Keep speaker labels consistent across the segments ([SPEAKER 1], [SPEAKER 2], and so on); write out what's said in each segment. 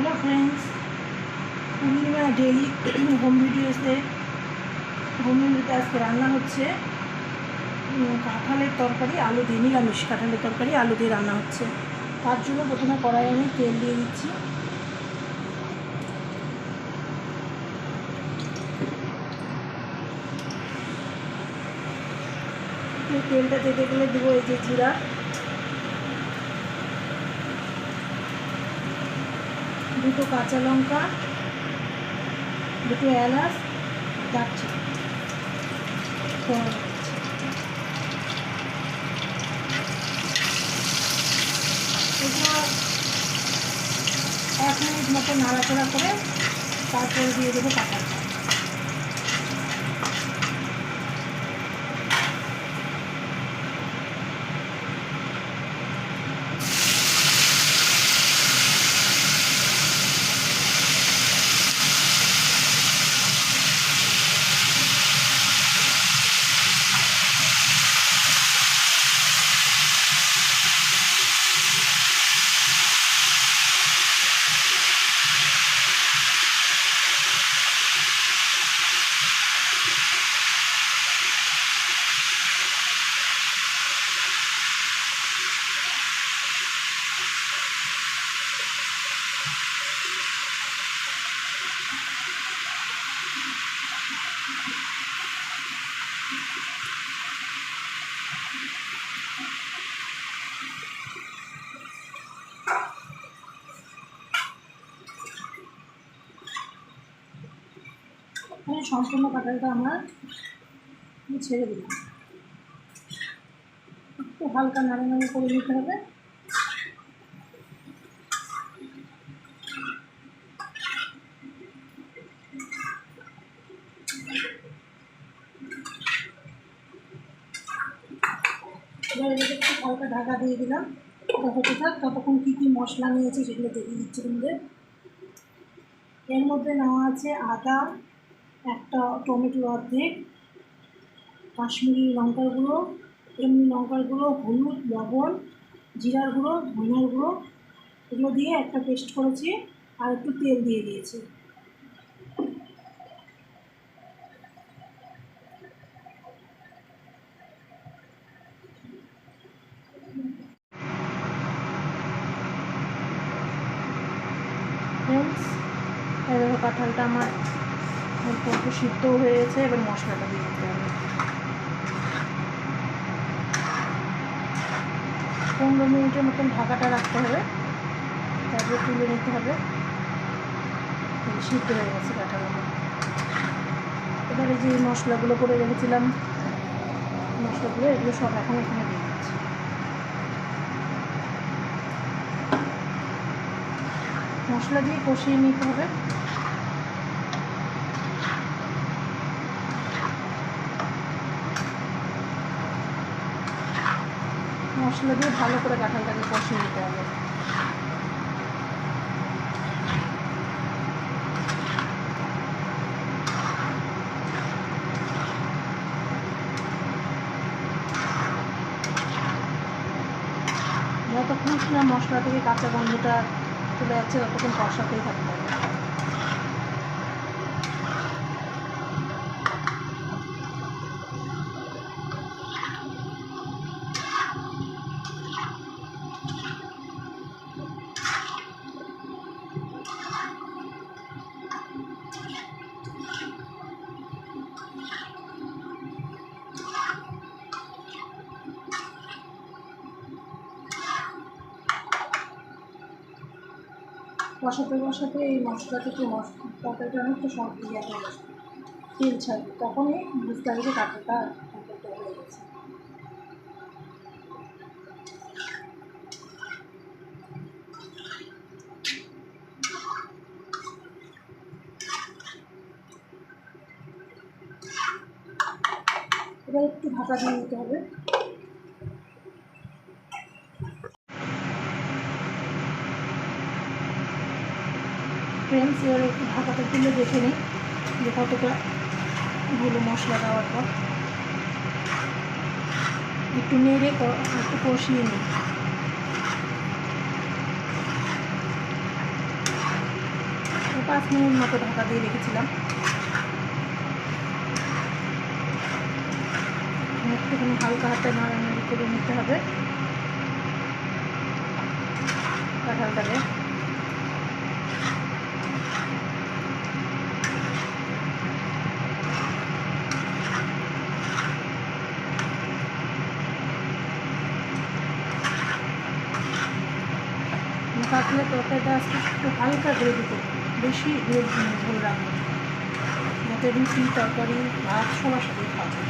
[SPEAKER 1] Hello friends, पूर्णिमा daily home भिडियोते आज के रान्ना होच्छे काঁঠালের তরকারি आलू दिए निरामिष काঁঠালের তরকারি आलू दिए रान्ना होच्छे। तार जोन्नो प्रथमे कड़ाई आमि तेल दिए दिচ্ছি। तेलटा दिते गेले देবো এই যে জিরা, দুটো কাঁচা লঙ্কা, দুটো এলাচ, দারচিনি। এগুলো 1 মিনিট মতো নাড়াচাড়া করে তারপরে দিয়ে দেবো কাঁঠালটা। সম্পূর্ণ কাঁঠালটা আমার ছেড়ে দিলাম, একটু হালকা নাড়ানাড়ি করে নিতে হবে। এবার এটাকে একটু হালকা ঢাকা দিয়ে দিলাম, হতে থাক। ততক্ষণ কী কী মশলা নিয়েছি সেগুলো দেখিয়ে দিচ্ছি তোমাদের। এর মধ্যে নেওয়া আছে আদা, একটা টমেটোর অর্ধেক, কাশ্মীরি লঙ্কার গুঁড়ো, এমনি লঙ্কার গুঁড়ো, হলুদ, লবণ, জিরার গুঁড়ো, ধনিয়ার গুঁড়ো, এগুলো দিয়ে একটা পেস্ট করেছি। আর একটু তেল দিয়ে দিয়েছি। ফ্রেন্ডস, এবার কাঁঠালটা আমার একটু সিদ্ধ হয়ে গেছে। এবার মশলাটা দিয়ে দিতে হবে। 15 মিনিটের মতন ঢাকাটা রাখতে হবে, তারপরে তুলে নিতে হবে। সিদ্ধ হয়ে গেছে কাঁঠালগুলো। এবারে যে মশলাগুলো করে রেখেছিলাম, মশলাগুলো এগুলো সব এখন এখানে দিয়ে দিচ্ছি। মশলা দিয়ে কষিয়ে নিতে হবে। মশলা দিয়ে ভালো করে কাঁঠালটাকে কষিয়ে নিতে হবে। যতক্ষণ না মশলা থেকে কাঁচা গন্ধটা চলে যাচ্ছে ততক্ষণ কষাতেই থাকতে হবে। কষাতে কষাতে এই মশলা থেকে তরকারিটা অনেকটা সব দিয়ে হয়ে গেছে, তেল ছাড়বে, তখনই বুঝতে হবে যে কাঁঠালটা হয়ে গেছে। এবার একটু ঢাকা দিয়ে দিতে হবে। ফ্রেন্ডস, এবার একটু ঢাকাটা তুলে দেখে নিই যে কতটা হলো মশলা দেওয়ার পর। একটু নেড়ে একটু কষিয়ে নিই। 5 মিনিট মতো ঢাকা দিয়ে রেখেছিলাম। একটুখানি হালকা হাতে নাড়ানাড়ি করে নিতে হবে কাঁঠালটাকে। কাঁঠালের তরকারিটা আজকে একটু হালকা গ্রেভি করবো, বেশি ঝোল রাখবো, যাতে রুটি তরকারি ভাত সবার সাথে খাওয়া যায়।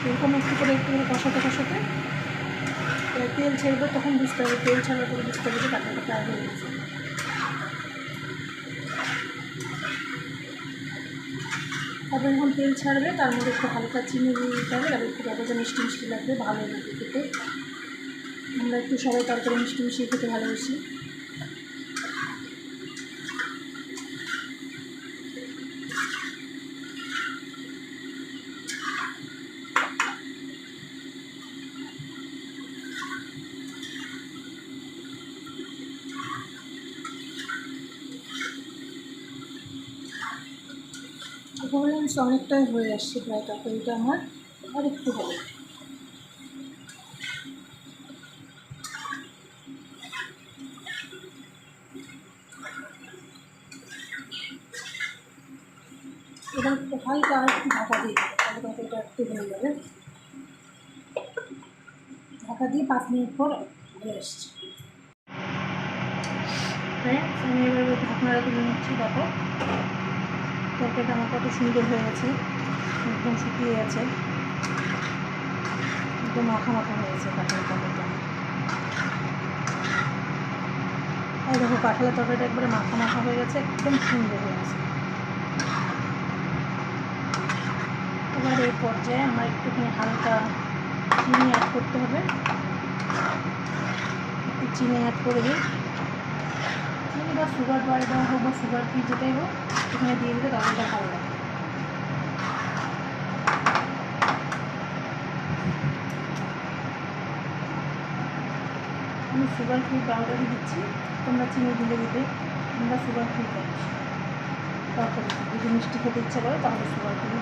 [SPEAKER 1] এরকম একটু করে কষাতে কষাতে তেল ছেড়বে, তখন বুঝতে হবে, তেল ছাড়ার পরে বুঝতে হবে যে কাঁঠালটা প্রায় হয়ে গেছে। তারপরে যখন তেল ছাড়বে তার মধ্যে একটু হালকা চিনি দিয়ে দিতে হবে, তারপর একটু তরকারিটা মিষ্টি মিষ্টি লাগবে, ভালো লাগবে খেতে। আমরা একটু সবাই তরকারি মিষ্টি মিশিয়ে খেতে ভালোবাসি। পারফরমেন্স অনেকটাই হয়ে আসছে প্রায়, তরকারিটা আমার আর একটু হবে। এবার একটু হালকা আর একটু ঢাকা দিয়ে তাহলে তরকারিটা একটু হয়ে যাবে। ঢাকা দিয়ে 5 মিনিট পর হয়ে আসছে। আমি এবার ঢাকনাটা তুলে নিচ্ছি। দেখো তরকারিটা আমার কত সুন্দর হয়ে গেছে, একদম শুকিয়ে গেছে, একদম মাখা মাখা হয়ে গেছে কাঁঠালের তরকারিটা। এই দেখো কাঁঠালের তরকারিটা একবারে মাখা মাখা হয়ে গেছে, একদম সুন্দর হয়ে গেছে। এবার এই পর্যায়ে আমার একটুখানি হালকা চিনি অ্যাড করতে হবে। একটু চিনি অ্যাড করে দিই, চিনি বা সুগার বাড়ি দেওয়া হোক বা সুগার ফ্রি যেটাই হোক এখানে দিয়ে দিলে তরকারিটা ভালো লাগে। আমি সুগার ফ্রি পাউডারই দিচ্ছি, তোমরা চিনি দিলে দিতে, আমরা সুগার ফ্রি খাচ্ছি। তরকারি যদি মিষ্টি খেতে ইচ্ছা করে তাহলে সুগার ফ্রি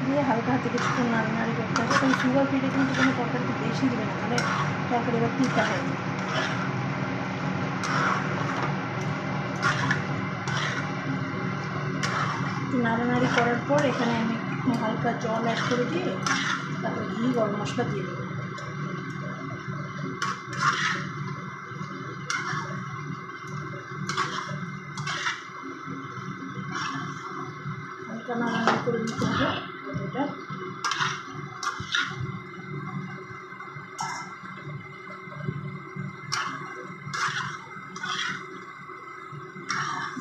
[SPEAKER 1] দিয়ে হালকা হাতে কিছুক্ষণ নাড়ি করতে হবে। তখন সুগার ফ্রিটা কিন্তু কোনো তরকারিতে বেশি দেবে না, মানে তরকারি এবার তিতা হয়ে যায়। একটু নাড়ানাড়ি করার পর এখানে আমি হালকা জল অ্যাড করে দিয়ে তারপর ঘি গরম মশলা দিয়ে দেবো। হালকা নাড়ানাড়ি করে দিতে হবে এটা।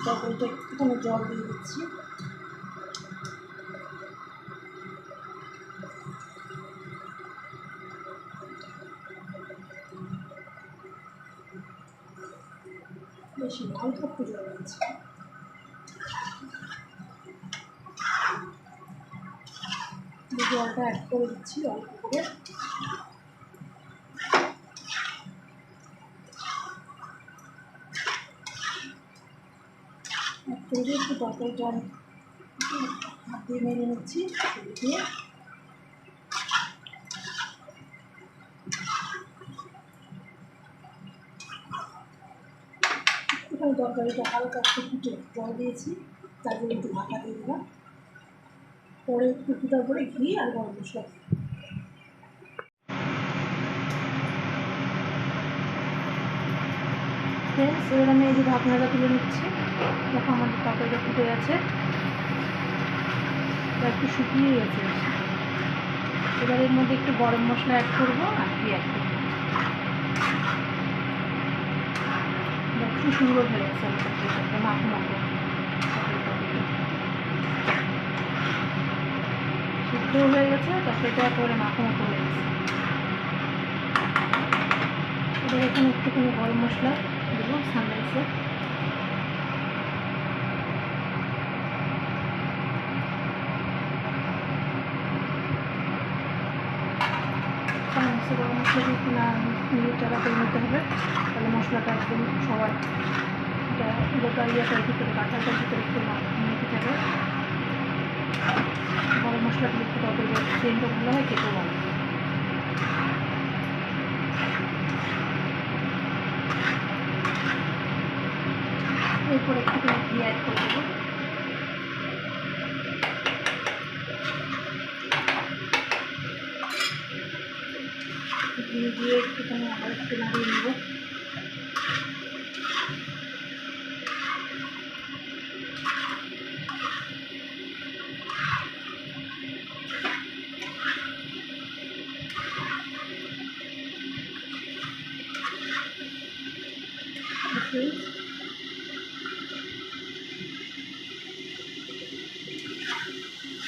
[SPEAKER 1] তরকারিটা একটুখানি জল দিয়ে দিচ্ছি। বেশি হালকা একটু জল দিচ্ছি। জলটা অ্যাড করে দিচ্ছি অল্প করে। একটু তরকারিটা হাত দিয়ে মেরে নিচ্ছি দিয়ে। একটুখানি তরকারিটা হালকা একটু ফুটে জল দিয়েছি, তারপরে একটু ঢাকা দিয়ে দিলাম। পরে একটু ফুটার পরে ঘি আর গরম মশলা দিই। ফ্রেন্ডস এবার আমি এই যে ঢাকনাটা তুলে নিচ্ছি। দেখো আমাদের তরকারিটা ফুটে গেছে, একটু শুকিয়ে গেছে। এবার এর মধ্যে একটু গরম মশলা অ্যাড করবো আর ঘি অ্যাড করবো। একটু সুন্দর হয়ে গেছে আমার তরকারিটা, মাখো মাখো সিদ্ধ হয়ে গেছে, তরকারিটা একেবারে মাখো মাখো হয়ে গেছে। এবার এখানে একটুখানি গরম মশলা দেবো সানরাইসে। সমস্ত গরম মশলা দিয়ে একটু নাড়াচাড়া করে নিতে হবে, তাহলে মশলাটা একদম সবার গোটা ইয়েটার ভিতরে কাঁঠালটার ভিতরে একটু মেখে যাবে। গরম মশলাগুলো একটু তত সেন্টও ভালো হয়, খেতেও ভালো। এরপর একটুখানি ঘি অ্যাড করে দেবো। ঘি দিয়ে একটুখানি আবার একটু নাড়িয়ে নেব।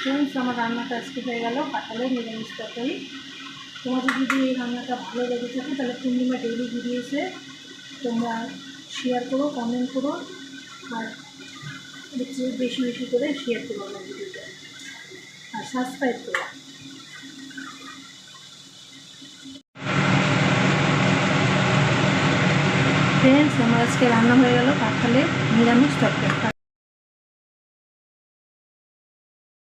[SPEAKER 1] ফ্রেন্ডস, আমার রান্নাটা আজকে হয়ে গেল কাঁঠালের নিরামিষ তরকারি। তোমাদের যদি এই রান্নাটা ভালো লেগে থাকে তাহলে পূর্ণিমা ডেইলি ভিডিওসে তোমরা শেয়ার করো, কমেন্ট করো, আর বেশি বেশি করে শেয়ার করো আমার ভিডিওটা, আর সাবস্ক্রাইব করো। ফ্রেন্ডস, আমার আজকে রান্না হয়ে গেল কাঁঠালের নিরামিষ তরকারি।